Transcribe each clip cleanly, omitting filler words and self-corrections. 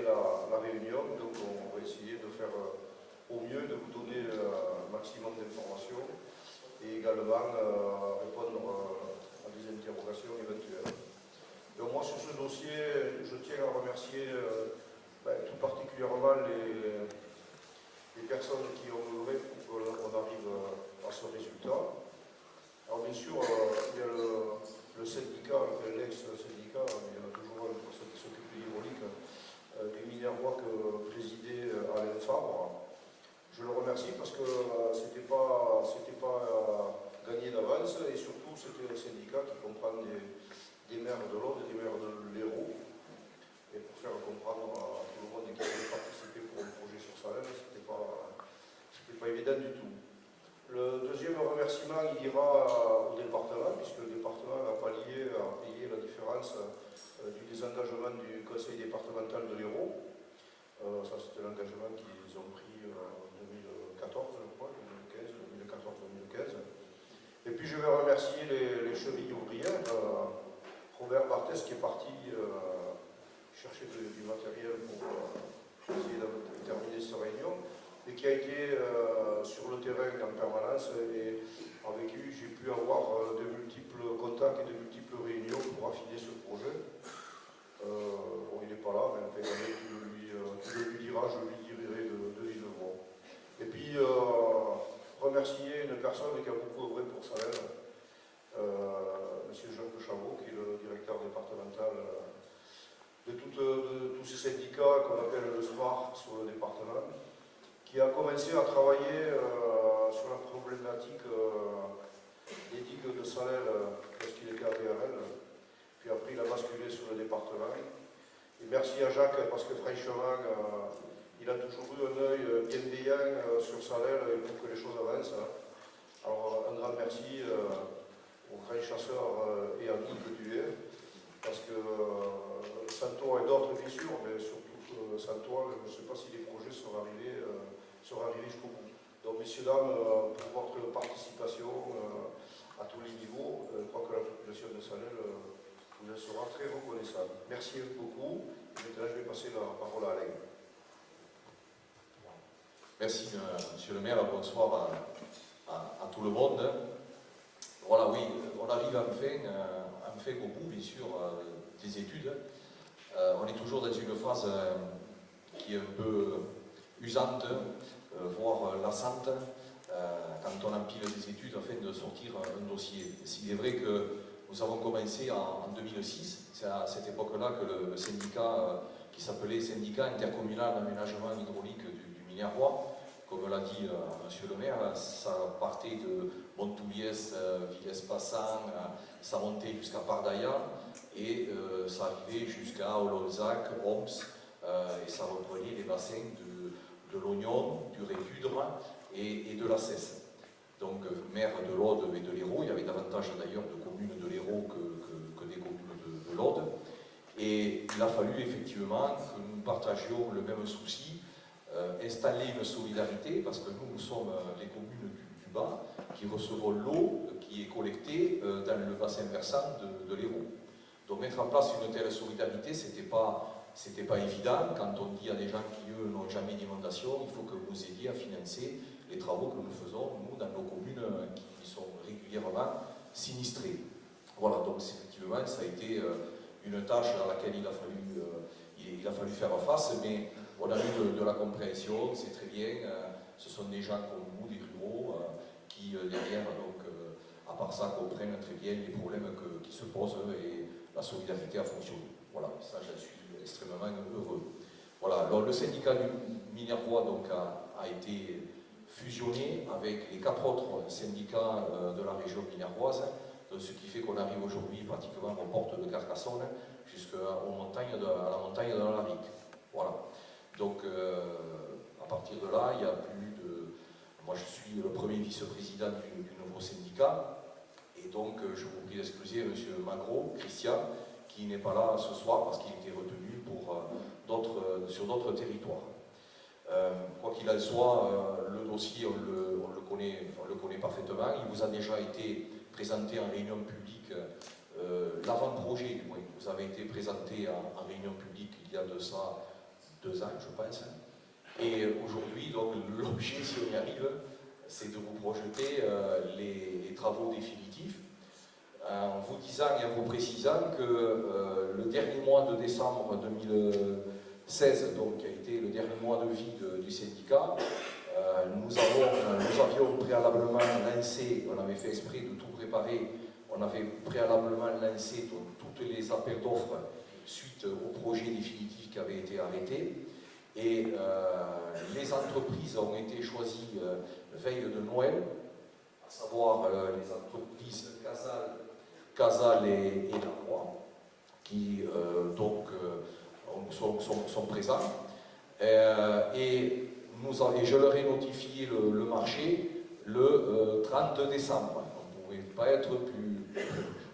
la réunion, donc on va essayer de faire au mieux, de vous donner un maximum d'informations et également répondre à des interrogations éventuelles. Donc moi sur ce dossier, je tiens à remercier tout particulièrement les personnes qui ont œuvré pour qu'on arrive à ce résultat. Alors bien sûr, il y a le syndicat, l'ex-syndicat, mais il y en a toujours un pour ceux qui s'occupent de l'hydraulique, des Minervois que présidait Alain Fabre. Je le remercie parce que c'était pas gagné d'avance et surtout c'était un syndicat qui comprend des maires de l'Aude et des maires de l'Hérault. Et pour faire comprendre à tout le monde qui avait participé pour un projet sur Salem, c'était pas évident du tout. Le deuxième remerciement, il ira au département, puisque le département a pallié à payer la différence du désengagement du conseil départemental de l'Hérault. Ça, c'était l'engagement qu'ils ont pris en 2014, je crois, 2014-2015. Et puis, je vais remercier les chevilles ouvrières. Robert Barthès qui est parti chercher du matériel pour essayer de terminer cette réunion, et qui a été sur le terrain en permanence, et avec lui j'ai pu avoir de multiples contacts et de multiples réunions pour affiner ce projet. Bon, il n'est pas là, mais tu le lui diras, je lui dirai de vive voix. Et puis remercier une personne qui a beaucoup œuvré pour Salem, M. Jacques Chavot, qui est le directeur départemental de tous ces syndicats qu'on appelle le SMAR sur le département, qui a commencé à travailler sur la problématique des digues de Salel lorsqu'il était à VRL, puis après il a basculé sur le département. Et merci à Jacques parce que franchement, il a toujours eu un œil bienveillant sur Salel pour que les choses avancent. Alors un grand merci aux grands chasseurs et amis que tu es, parce que Santo et d'autres bien sûr, mais surtout Santo, je ne sais pas si les projets seront arrivés jusqu'au bout. Donc messieurs, dames, pour votre participation à tous les niveaux, je crois que la population de Salel vous en sera très reconnaissante. Merci beaucoup. Maintenant, je vais passer la parole à Alain. Merci, monsieur le maire. Bonsoir à tout le monde. Voilà, oui, on arrive enfin au bout, bien sûr, des études. On est toujours dans une phase qui est un peu usante, voire lassante, quand on empile des études afin de sortir un dossier. S'il est vrai que nous avons commencé en 2006, c'est à cette époque-là que le syndicat, qui s'appelait Syndicat intercommunal d'aménagement hydraulique du Minervois, comme l'a dit monsieur le maire, ça partait de Montouliès, Villers-Passant, ça montait jusqu'à Pardaillan et ça arrivait jusqu'à Olonzac, Oms, et ça reprenait les bassins de l'Oignon, du Répudre et de la Cesse. Donc maire de l'Aude et de l'Hérault, il y avait davantage d'ailleurs de communes de l'Hérault que des communes de l'Aude. Et il a fallu effectivement que nous partagions le même souci, installer une solidarité, parce que nous sommes les communes du bas qui recevons l'eau qui est collectée dans le bassin versant de l'Hérault. Donc mettre en place une telle solidarité, c'était pas évident. Quand on dit à des gens qui, eux, n'ont jamais d'inondation, il faut que vous aidiez à financer les travaux que nous faisons, nous, dans nos communes qui sont régulièrement sinistrées. Voilà, donc effectivement, ça a été une tâche à laquelle il a fallu faire face, mais on a eu de la compréhension, c'est très bien. Ce sont des gens comme nous, des ruraux, qui derrière, donc, à part ça, comprennent très bien les problèmes qui se posent et la solidarité a fonctionné. Voilà, ça, j'en suis extrêmement heureux. Voilà, alors le syndicat du Minervois donc, a été fusionné avec les 4 autres syndicats de la région minervoise, ce qui fait qu'on arrive aujourd'hui pratiquement aux portes de Carcassonne jusqu'à la montagne de la Larique. Voilà. Donc, à partir de là, il y a plus de... Moi, je suis le premier vice-président du nouveau syndicat, et donc, je vous prie d'excuser M. Magro, Christian, qui n'est pas là ce soir parce qu'il était retenu sur d'autres territoires. Quoi qu'il en soit, le dossier, on le connaît parfaitement. Il vous a déjà été présenté en réunion publique, l'avant-projet du moins, vous avez été présenté en réunion publique il y a de ça 2 ans, je pense. Et aujourd'hui, donc l'objet, si on y arrive, c'est de vous projeter les travaux définitifs, en vous disant et en vous précisant que le dernier mois de décembre 2016, donc qui a été le dernier mois de vie du syndicat, nous avions préalablement lancé, on avait fait esprit de tout préparer, on avait préalablement lancé tous les appels d'offres suite au projet définitif qui avait été arrêté. Et les entreprises ont été choisies veille de Noël, à savoir les entreprises Casal et Lacroix, qui donc sont présents. Et je leur ai notifié le marché le 30 décembre. On ne pouvait pas être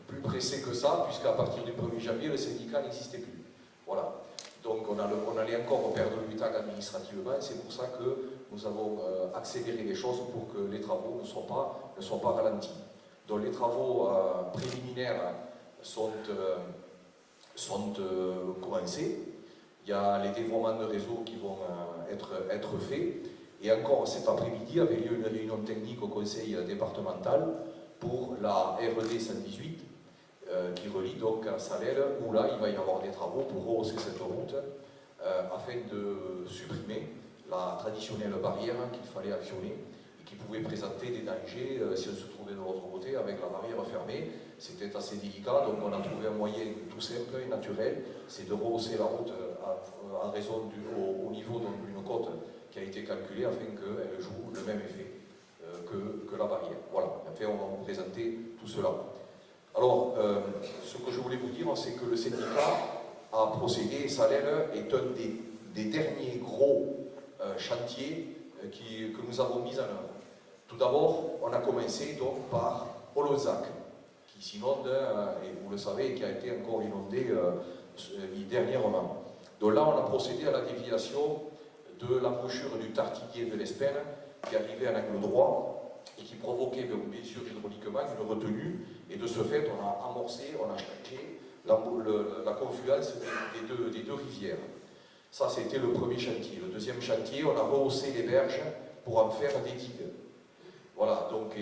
plus pressé que ça, puisqu'à partir du 1er janvier, le syndicat n'existait plus. Voilà. Donc on allait encore perdre du temps administrativement, et c'est pour ça que nous avons accéléré les choses pour que les travaux ne soient pas ralentis. Donc les travaux préliminaires sont commencés. Il y a les dévoiements de réseau qui vont être faits. Et encore cet après-midi avait lieu une réunion technique au conseil départemental pour la RD 118 qui relie donc à Salelles, où là il va y avoir des travaux pour rehausser cette route afin de supprimer la traditionnelle barrière qu'il fallait actionner et qui pouvait présenter des dangers si on se trouvait de l'autre côté avec la barrière fermée. C'était assez délicat, donc on a trouvé un moyen tout simple et naturel, c'est de rehausser la route en raison au niveau d'une côte qui a été calculée afin qu'elle joue le même effet que la barrière. Voilà, enfin on va vous présenter tout cela. Alors, ce que je voulais vous dire, c'est que le syndicat a procédé, et Salelles est un des derniers gros chantiers que nous avons mis en œuvre. Tout d'abord, on a commencé donc par Olzac, qui s'inonde, et vous le savez, qui a été encore inondé dernièrement. Donc là, on a procédé à la déviation de l'embouchure du Tartinier de l'Espen, qui arrivait à l'angle droit, et qui provoquait bien sûr hydrauliquement une retenue, et de ce fait on a amorcé, on a changé la confluence des deux rivières. Ça c'était le premier chantier. Le deuxième chantier, on a rehaussé les berges pour en faire des digues. Voilà, donc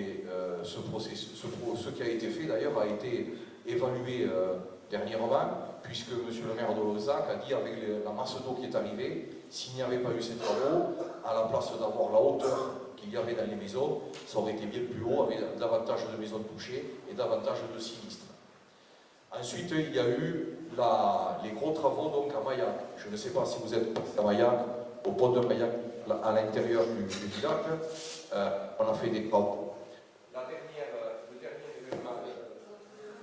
ce qui a été fait d'ailleurs a été évalué dernièrement, puisque M. le maire de Olzac a dit avec la masse d'eau qui est arrivée, s'il n'y avait pas eu ces travaux, à la place d'avoir la hauteur qu'il y avait dans les maisons, ça aurait été bien plus haut, avec davantage de maisons touchées et davantage de sinistres. Ensuite, il y a eu les gros travaux donc, à Maillac. Je ne sais pas si vous êtes à Maillac, au pont de Maillac, à l'intérieur du village. On a fait des travaux.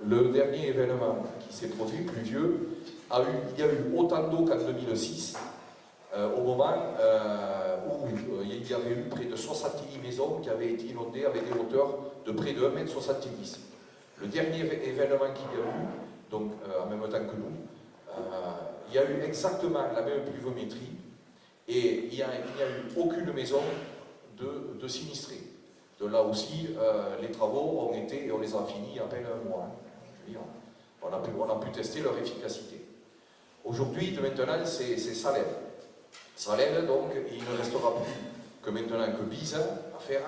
Le dernier événement qui s'est produit, pluvieux, il y a eu autant d'eau qu'en 2006, au moment où il y avait eu près de 70 maisons qui avaient été inondées avec des hauteurs de près de 1,70 m. Le dernier événement qu'il y a eu, donc en même temps que nous, il y a eu exactement la même pluviométrie et il n'y a eu aucune maison de sinistrés. De là aussi, les travaux ont été, et on les a finis à peine un mois. Je veux dire, on a pu tester leur efficacité. Aujourd'hui, maintenant, c'est Salelles. Salelles, donc, il ne restera plus que maintenant que Bise à faire.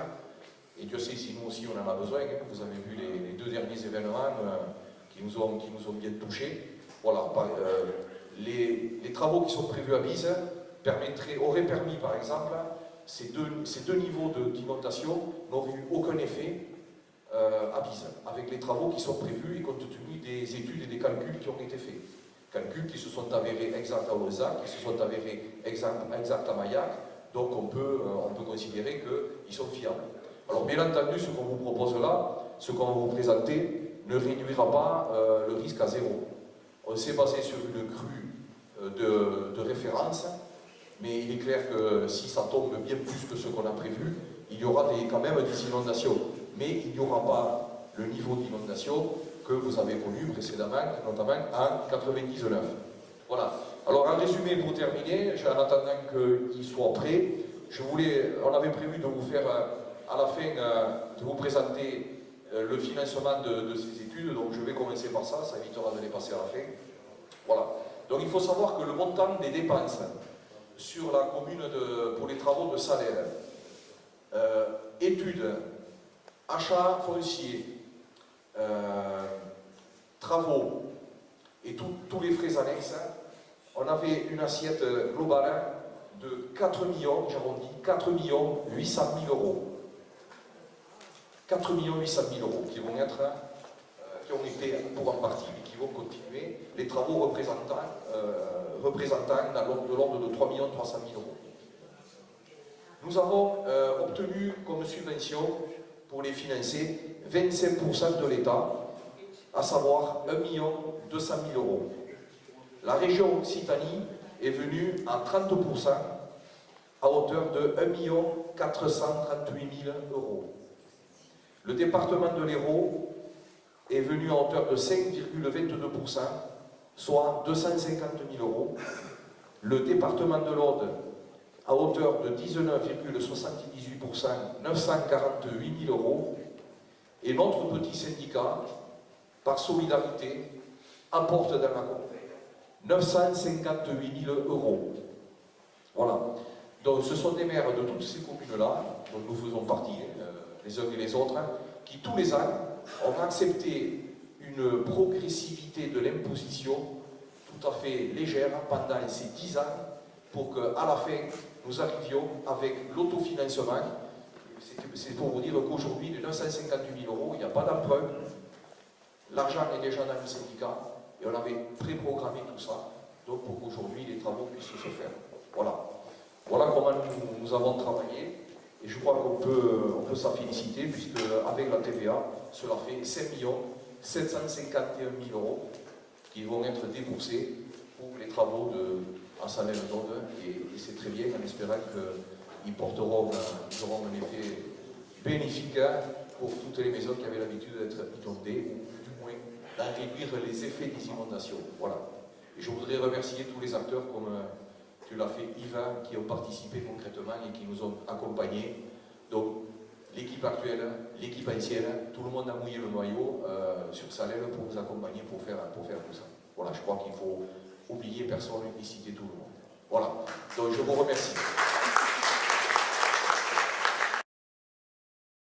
Et Dieu sait si nous aussi on en a besoin. Vous avez vu les deux derniers événements qui nous ont bien touchés. Voilà, les travaux qui sont prévus à Bise auraient permis, par exemple, ces deux niveaux d'inondation n'auraient eu aucun effet à Bise, avec les travaux qui sont prévus et compte tenu des études et des calculs qui ont été faits. Calculs qui se sont avérés exacts à Olzac, qui se sont avérés exacts à Maillac, donc on peut considérer qu'ils sont fiables. Alors bien entendu, ce qu'on vous propose là, ce qu'on va vous présenter, ne réduira pas le risque à zéro. On s'est basé sur une crue de référence, mais il est clair que si ça tombe bien plus que ce qu'on a prévu, il y aura quand même des inondations. Mais il n'y aura pas le niveau d'inondation que vous avez connu précédemment, notamment en 1999. Voilà. Alors en résumé, pour terminer, en attendant qu'il soit prêt, on avait prévu de vous faire à la fin, de vous présenter le financement de ces études, donc je vais commencer par ça, ça évitera de les passer à la fin. Voilà. Donc il faut savoir que le montant des dépenses sur la commune pour les travaux de Salelles. Études, achat foncier, travaux et tous les frais annexes, on avait une assiette globale de 4 millions, j'arrondis, 4 800 000 euros. 4 800 000 euros qui vont être, qui ont été pour en partie et qui vont continuer, les travaux représentant de l'ordre de 3 300 000 euros. Nous avons obtenu comme subvention pour les financer 25% de l'État, à savoir 1 200 000 euros. La région Occitanie est venue à 30% à hauteur de 1 438 000 euros. Le département de l'Hérault est venu à hauteur de 5,22%, soit 250 000 euros. Le département de l'Aude à hauteur de 19,78%, 948 000 euros. Et notre petit syndicat, par solidarité, apporte dans la commune 958 000 euros. Voilà. Donc ce sont des maires de toutes ces communes-là, dont nous faisons partie, les uns et les autres, qui tous les ans ont accepté une progressivité de l'imposition tout à fait légère pendant ces 10 ans pour qu'à la fin, nous arrivions avec l'autofinancement. C'est pour vous dire qu'aujourd'hui, de 958 000 euros, il n'y a pas d'emprunt. L'argent est déjà dans le syndicat et on avait préprogrammé tout ça, donc pour qu'aujourd'hui les travaux puissent se faire. Voilà. Voilà comment nous avons travaillé et je crois qu'on peut s'en féliciter puisque avec la TVA, cela fait 5 751 000 euros qui vont être déboursés pour les travaux à Salelles-d'Aude et c'est très bien en espérant qu'ils auront un effet bénéfique pour toutes les maisons qui avaient l'habitude d'être inondées ou du moins d'en réduire les effets des inondations. Voilà. Et je voudrais remercier tous les acteurs comme tu l'as fait Yvan, qui ont participé concrètement et qui nous ont accompagnés. Donc l'équipe actuelle, l'équipe ancienne, tout le monde a mouillé le maillot sur Salelles pour nous accompagner pour faire tout ça. Voilà, je crois qu'il faut oublier personne et citer tout le monde. Voilà, donc je vous remercie.